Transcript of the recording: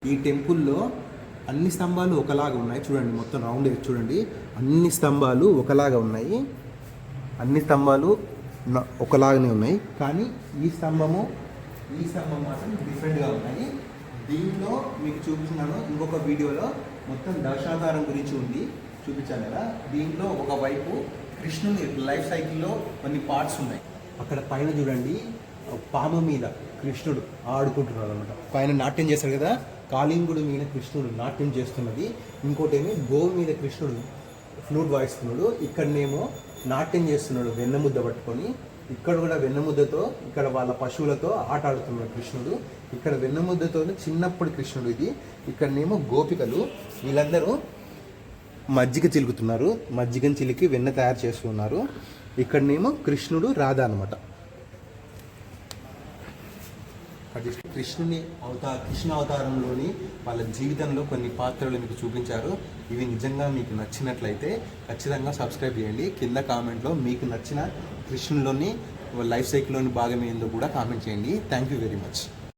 ఈ టెంపుల్లో అన్ని స్తంభాలు ఒకలాగా ఉన్నాయి. చూడండి, మొత్తం రౌండ్ చూడండి, అన్ని స్తంభాలు ఒకలాగా ఉన్నాయి. అన్ని స్తంభాలు ఒకలాగానే ఉన్నాయి, కానీ ఈ స్తంభం మాత్రం డిఫరెంట్గా ఉన్నాయి. దీంట్లో మీకు చూపించినాను ఇంకొక వీడియోలో మొత్తం దశావతారం గురించి ఉంది, చూపించాను కదా. దీంట్లో ఒకవైపు కృష్ణుని లైఫ్ సైకిల్లో కొన్ని పార్ట్స్ ఉన్నాయి. అక్కడ పైన చూడండి, పాము మీద కృష్ణుడు ఆడుకుంటున్నాడు అనమాట. పైన నాట్యం చేశాడు కదా, కాళింగుడు మీద కృష్ణుడు నాట్యం చేస్తున్నది. ఇంకోటేమో గోవు మీద కృష్ణుడు ఫ్లూట్ వాయిస్తున్నాడు. ఇక్కడనేమో నాట్యం చేస్తున్నాడు వెన్నముద్ద పట్టుకొని. ఇక్కడ కూడా వెన్నముద్దతో ఇక్కడ వాళ్ళ పశువులతో ఆట ఆడుతున్నాడు కృష్ణుడు. ఇక్కడ వెన్నముద్దతో చిన్నప్పుడు కృష్ణుడు ఇది. ఇక్కడనేమో గోపికలు వీళ్ళందరూ మజ్జిగ చిలుకుతున్నారు, మజ్జిగని చిలికి వెన్న తయారు చేస్తున్నారు. ఇక్కడనేమో కృష్ణుడు రాధా అనమాట. కృష్ణ అవతారంలోని వాళ్ళ జీవితంలో కొన్ని పాత్రలు మీకు చూపించారు. ఇవి నిజంగా మీకు నచ్చినట్లయితే ఖచ్చితంగా సబ్స్క్రైబ్ చేయండి. కింద కామెంట్లో మీకు నచ్చిన కృష్ణులోని లైఫ్ సైకిల్లోని భాగం ఏందో కూడా కామెంట్ చేయండి. Thank you very much.